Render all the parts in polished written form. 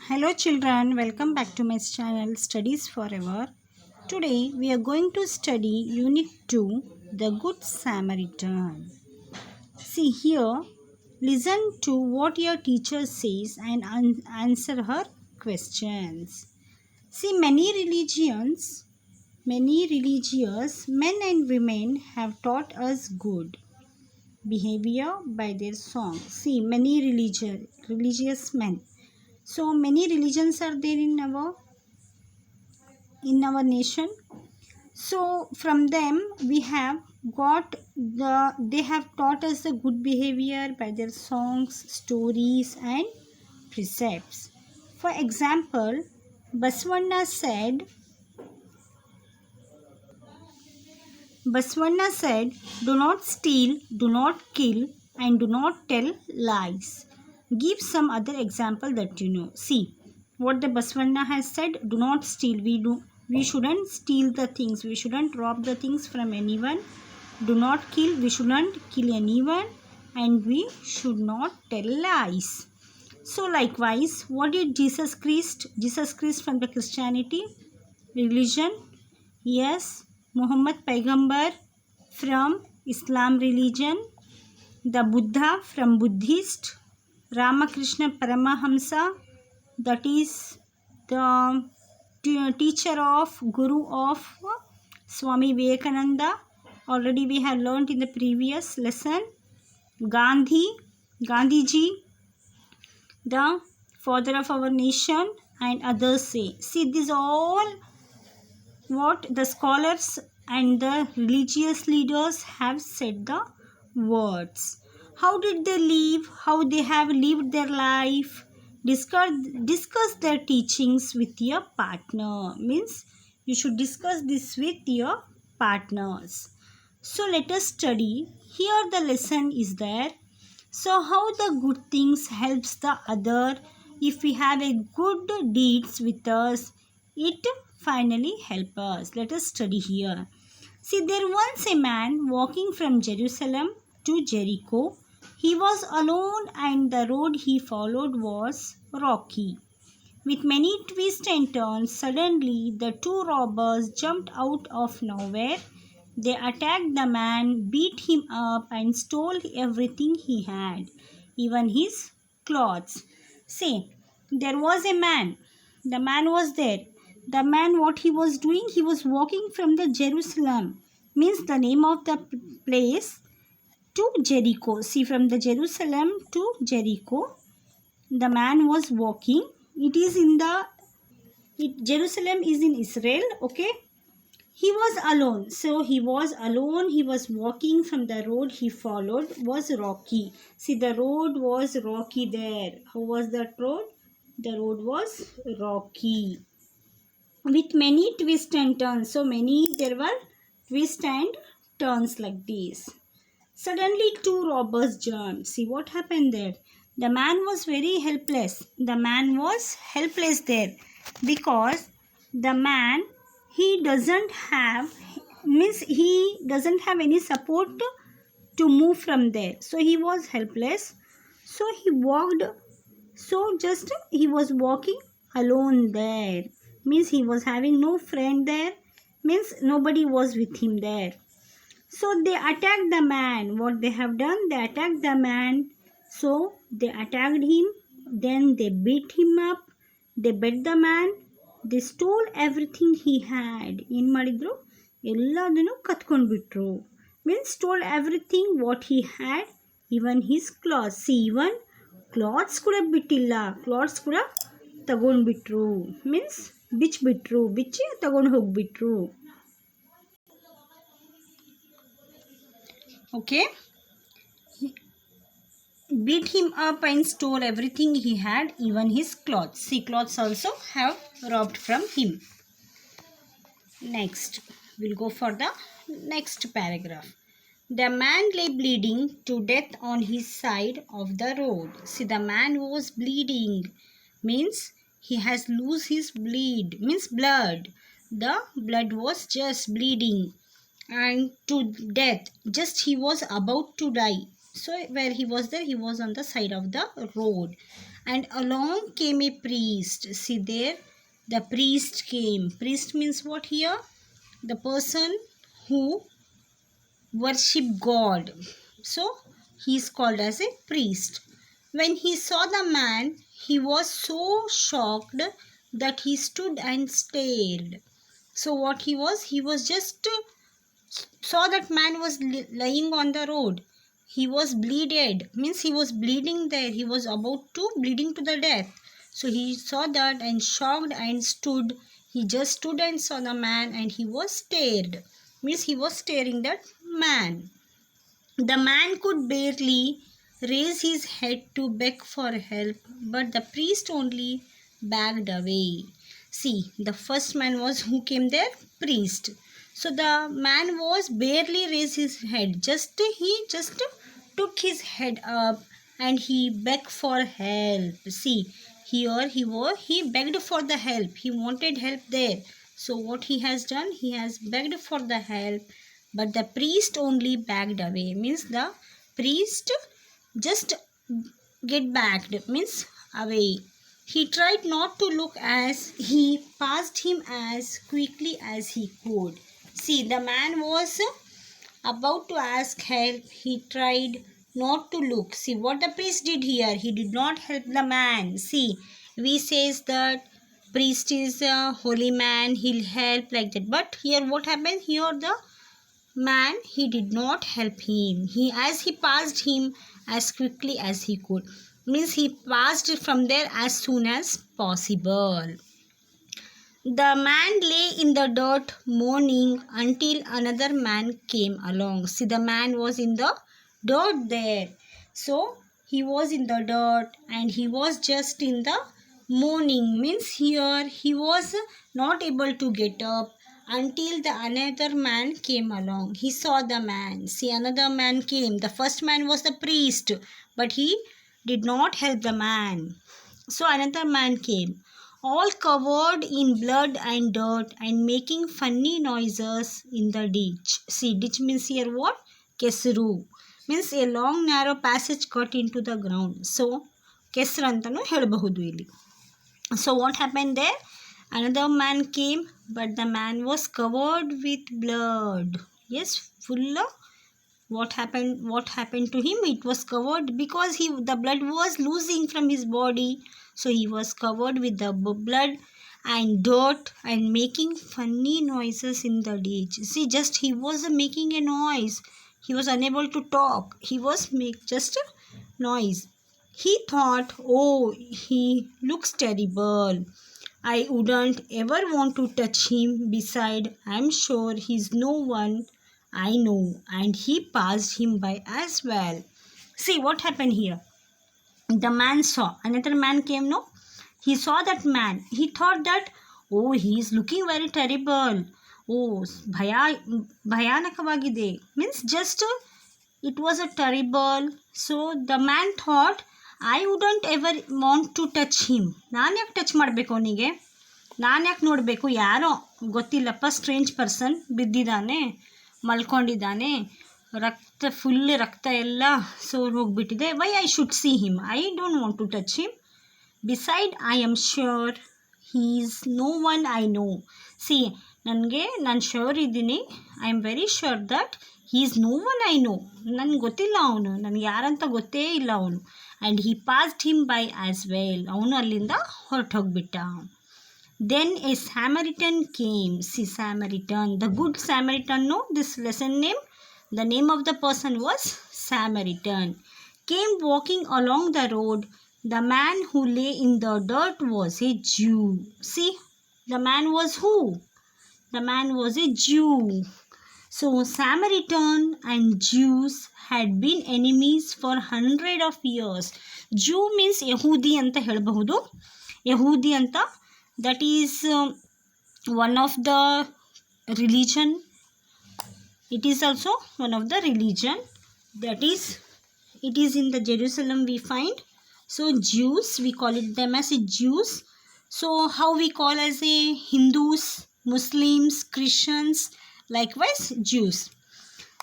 Hello children, welcome back to my channel Studies Forever. Today we are going to study Unit 2, The Good Samaritan. See here, listen to what your teacher says and answer her questions. See, many religious men and women have taught us good behavior by their songs. See, many religious men. So many religions are there in our nation. So from them we have got they have taught us the good behavior by their songs, stories and precepts. For example, Baswanna said, do not steal, do not kill and do not tell lies. Give some other example that you know. See what the Baswanna has said. Do not steal. We shouldn't steal the things. We shouldn't rob the things from anyone. Do not kill. We shouldn't kill anyone. And we should not tell lies. So likewise, what did Jesus Christ from the Christianity religion? Yes, Muhammad Paighambar from Islam religion, the Buddha from Buddhist, Ramakrishna Paramahamsa, that is the teacher of Guru of Swami Vivekananda. Already we have learnt in the previous lesson. Gandhiji, the father of our nation, and others say. See, these all what the scholars and the religious leaders have said the words. How did they live? How they have lived their life? Discuss their teachings with your partner. Means you should discuss this with your partners. So let us study. Here the lesson is there. So how the good things helps the other. If we have a good deeds with us, it finally help us. Let us study here. See, there once a man walking from Jerusalem to Jericho. He was alone and the road he followed was rocky. With many twists and turns, suddenly the two robbers jumped out of nowhere. They attacked the man, beat him up and stole everything he had, even his clothes. See, there was a man. The man was there. The man, what he was doing? He was walking from the Jerusalem, means the name of the place, to Jericho. See, from the Jerusalem to Jericho, the man was walking. Jerusalem is in Israel, okay? He was alone. So he was alone. He was walking from the road he followed was rocky. See, the road was rocky there. How was that road? The road was rocky, with many twists and turns. So there were twists and turns like this. Suddenly two robbers jumped. See what happened there. The man was very helpless. The man was helpless there because the man, he doesn't have any support to move from there. So he was helpless. So he walked. So just he was walking alone there. Means he was having no friend there. Means nobody was with him there. So they attacked the man. What they have done? They attacked the man. So they attacked him. Then they beat him up. They beat the man. They stole everything he had. ಏನು ಮಾಡಿದ್ರು? ಎಲ್ಲದನ್ನು ಕತ್ಕೊಂಡ್ಬಿಟ್ರು. Means stole everything what he had, even his clothes. See, even clothes ಕೂಡ ಬಿಟ್ಟಿಲ್ಲ. Clothes ಕೂಡ ತಗೊಂಡ್ಬಿಟ್ರು. Means ಬಿಚ್ಚಿ ತಗೊಂಡು ಹೋಗ್ಬಿಟ್ರು. Okay. Beat him up and stole everything he had, even his clothes. See, clothes also have robbed from him. Next, we'll go for the next paragraph. The man lay bleeding to death on his side of the road. See, the man was bleeding. Means he has lost his means blood. The blood was just bleeding and to death. Just he was about to die. So where he was there, he was on the side of the road. And along came a priest. See there, the priest came. Priest means what here? The person who worship God. So he is called as a priest. When he saw the man, he was so shocked that he stood and stared. So what he was just saw that man was lying on the road. He was bleeded, means he was bleeding there. He was about to bleeding to the death. So he saw that and shocked and stood. He just stood and saw the man and he was stared. Means he was staring that man. The man could barely raise his head to beg for help, but the priest only backed away. See, the first man was who came there? Priest. So the man was barely raised his head. He just took his head up and he begged for help. See, here he begged for the help. He wanted help there. So what he has done? He has begged for the help, but the priest only backed away. Means the priest just get backed, means away. He tried not to look as he passed him as quickly as he could. See, the man was about to ask help. He tried not to look. See what the priest did here. He did not help the man. See, we says that priest is a holy man. He'll help like that. But here what happened? Here the man, he did not help him. He passed him as quickly as he could. Means he passed from there as soon as possible. The man lay in the dirt mourning until another man came along. See, the man was in the dirt there. So he was in the dirt and he was just in the mourning. Means here he was not able to get up until the another man came along. He saw the man. See, another man came. The first man was the priest, but he did not help the man. So another man came, all covered in blood and dirt and making funny noises in the ditch. See, ditch means here what? Kesru. Means a long narrow passage cut into the ground. So, kesru antanu helabahudu illi. So what happened there? Another man came, but the man was covered with blood. Yes, full of what happened to him? It was covered because the blood was losing from his body. So he was covered with the blood and dirt and making funny noises in the ditch. See, just he was making a noise. He was unable to talk. He was just a noise. He thought, oh, he looks terrible. I wouldn't ever want to touch him. Besides, I'm sure he's no one I know. And he passed him by as well. See what happened here. The man saw. Another man came, no? He saw that man. He thought that, oh, he is looking very terrible. Oh, bhayanakavagide. Means just, it was a terrible. So the man thought, I wouldn't ever want to touch him. ನಾನು ಯಾಕೆ touch ಮಾಡಬೇಕು ಅವನಿಗೆ? ನಾನು ಯಾಕೆ ನೋಡಬೇಕು? ಯಾರೋ ಗೊತ್ತಿಲ್ಲಪ್ಪ, strange person ಬಿದ್ದಿದ್ದಾನೆ, ಮಲ್ಕೊಂಡಿದ್ದಾನೆ, ಫುಲ್ ರಕ್ತ ಎಲ್ಲ ಸೋರ್ ಹೋಗ್ಬಿಟ್ಟಿದೆ. Why I should see him? I don't want to touch him. Beside I am sure he is no one I know. See, ನಾನು ಶ್ಯೂರ್ ಇದ್ದೀನಿ. I am very sure that he is no one I know. ನನಗೆ ಗೊತ್ತಿಲ್ಲ ಅವನು, ನನಗೆ ಯಾರಂತ ಗೊತ್ತೇ ಇಲ್ಲ ಅವನು. And he passed him by as well. ಅವನು ಅಲ್ಲಿಂದ ಹೊರಟೋಗ್ಬಿಟ್ಟ. Then a Samaritan came. See, Samaritan, the good Samaritan, no? This lesson name, the name of the person was Samaritan. Came walking along the road. The man who lay in the dirt was a Jew. See, the man was who? The man was a Jew. So, Samaritan and Jews had been enemies for hundreds of years. Jew means Yehudi anta helabahudu. Yehudi anta, that is one of the religion. It is also one of the religion. That is, it is in the Jerusalem we find. So Jews, we call it them as a Jews. So how we call as a Hindus, Muslims, Christians, likewise Jews.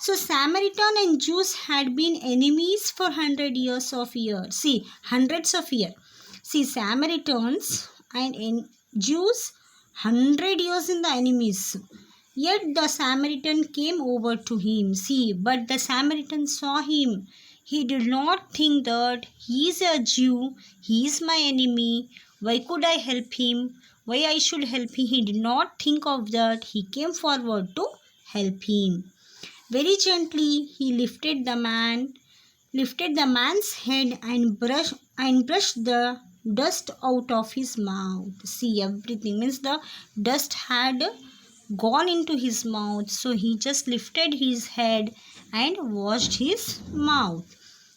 So Samaritan and Jews had been enemies for hundreds of years. See, Samaritans and Jews 100 years in the enemies. Yet the Samaritan came over to him. See, but the Samaritan saw him. He did not think that he is a Jew, he is my enemy. Why could I help him? Why I should help him? He did not think of that. He came forward to help him. Very gently he lifted the man's head and brushed the dust out of his mouth. See, everything means the dust had gone into his mouth, so he just lifted his head and washed his mouth.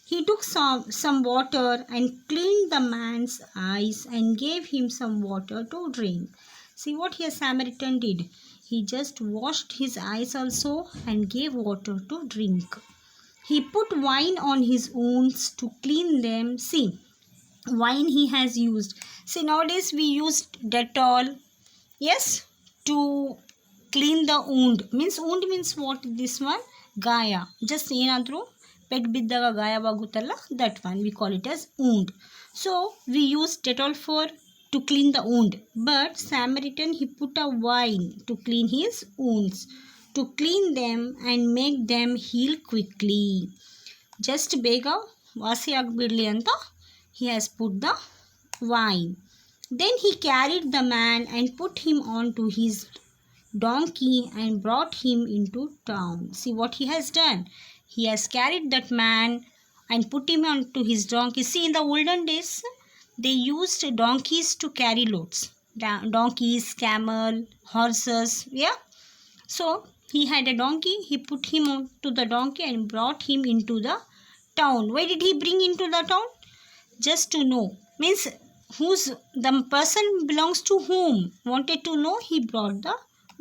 He took some water and cleaned the man's eyes and gave him some water to drink. See what here Samaritan did. He just washed his eyes also and gave water to drink. He put wine on his wounds to clean them. See, wine he has used. See, nowadays we use Dettol, yes, to clean the wound means what? This one, gaya. Just ಏನಾದರೂ pet ಬಿದ್ದಾಗ ಗಾಯವಾಗುತ್ತಲ್ಲ, that one we call it as wound. So we use Dettol to clean the wound, but Samaritan he put a wine to clean his wounds, to clean them and make them heal quickly. Just ಬೇಗ ವಾಸಿ ಆಗಿಬಿಡಲಿ ಅಂತ he has put the wine. Then he carried the man and put him onto his donkey and brought him into town. See what he has done. He has carried that man and put him onto his donkey. See, in the olden days they used donkeys to carry loads. Donkeys, camel, horses, yeah. So he had a donkey. He put him onto the donkey and brought him into the town. Why did he bring into the town? Just to know, means who's the person belongs to whom. Wanted to know, he brought the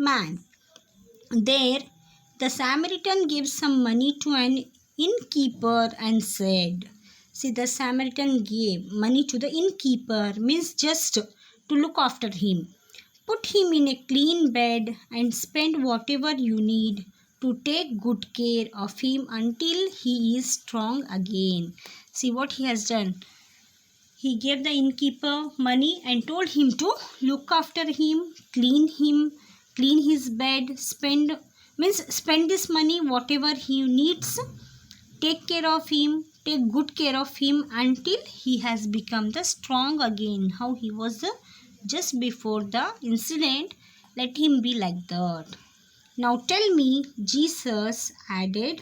man. There the Samaritan gave some money to an innkeeper and said, see, the Samaritan gave money to the innkeeper, means just to look after him. Put him in a clean bed and spend whatever you need to take good care of him until he is strong again. See what he has done. He gave the innkeeper money and told him to look after him, clean his bed, spend this money whatever he needs, take care of him, take good care of him until he has become the strong again. How he was just before the incident, let him be like that. Now tell me, Jesus added,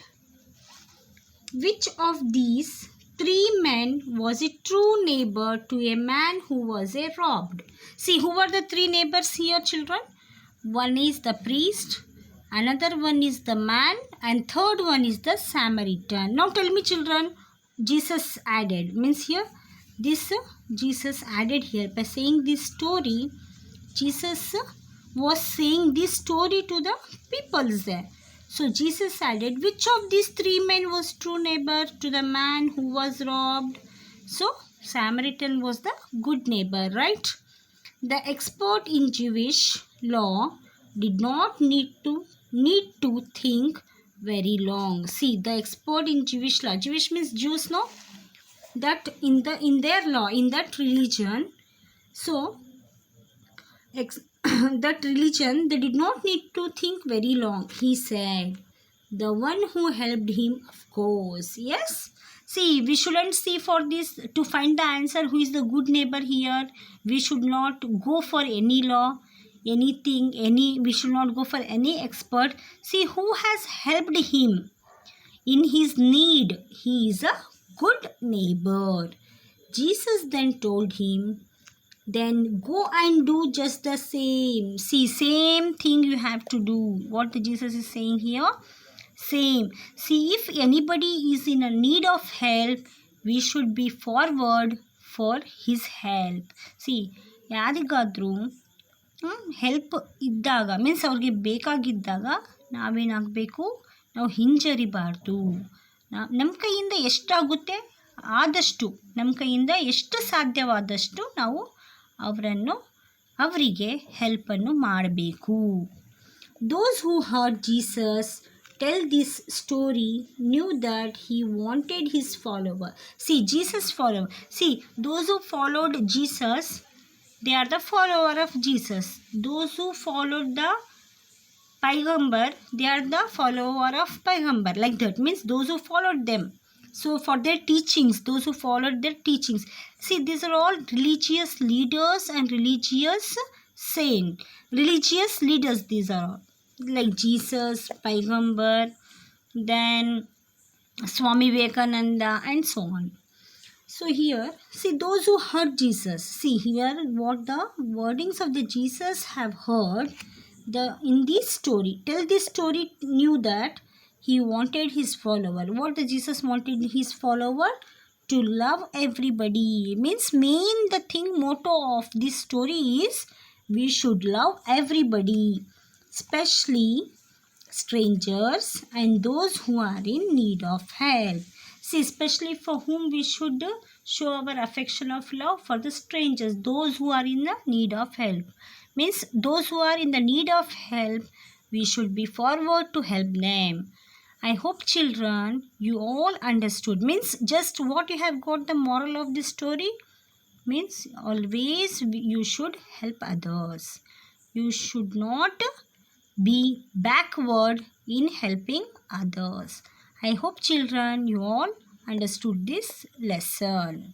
which of these 3 men was a true neighbor to a man who was robbed? See, who were the 3 neighbors here, children? One is the priest, another one is the man, and third one is the Samaritan. Now tell me, children, Jesus added means here, this Jesus added here by saying this story. Jesus was saying this story to the people there. So Jesus added, which of these 3 men was true neighbor to the man who was robbed? So Samaritan was the good neighbor, right? The expert in Jewish law did not need to think very long. See, the expert in Jewish law. Jewish means Jews, no? That in their law, in that religion. So that religion, they did not need to think very long. He said, the one who helped him, of course. Yes. See, we shouldn't see for this to find the answer who is the good neighbor here. We should not go for any law, anything, we should not go for any expert. See, who has helped him in his need, he is a good neighbor. Jesus then told him, then go and do just the same. See, same thing you have to do. What Jesus is saying here, same. See, if anybody is in a need of help, we should be forward for his help. See, ಯಾರಿಗಾದರೂ help ಇದ್ದಾಗ means ಅವ್ರಿಗೆ ಬೇಕಾಗಿದ್ದಾಗ ನಾವೇನಾಗಬೇಕು, ನಾವು ಹಿಂಜರಿಬಾರ್ದು. ನಮ್ಮ ಕೈಯಿಂದ ಎಷ್ಟಾಗುತ್ತೆ ಆದಷ್ಟು, ನಮ್ಮ ಕೈಯಿಂದ ಎಷ್ಟು ಸಾಧ್ಯವಾದಷ್ಟು ನಾವು ಅವರಿಗೆ ಹೆಲ್ಪನ್ನು ಮಾಡಬೇಕು. Those who heard Jesus tell this story knew that he wanted his follower. See, Jesus follower. See, those who followed Jesus, they are the follower of Jesus. Those who followed the Paigambar, they are the follower of Paigambar. Like that means those who followed them. So for their teachings, those who followed their teachings. See, these are all religious leaders and religious saints. Religious leaders, these are all. Like Jesus, Paigambar, then Swami Vivekananda and so on. So here, see those who heard Jesus. See here what the wordings of the Jesus have heard. In this story, tell this story knew that he wanted his follower. What the Jesus wanted his follower? To love everybody. Means the thing motto of this story is we should love everybody, especially strangers and those who are in need of help. See, especially for whom we should show our affection of love for the strangers, those who are in the need of help. Means those who are in the need of help, we should be forward to help them. I hope children, you all understood. Means just what you have got the moral of this story. Means always you should help others. You should not be backward in helping others. I hope children you all understood this lesson.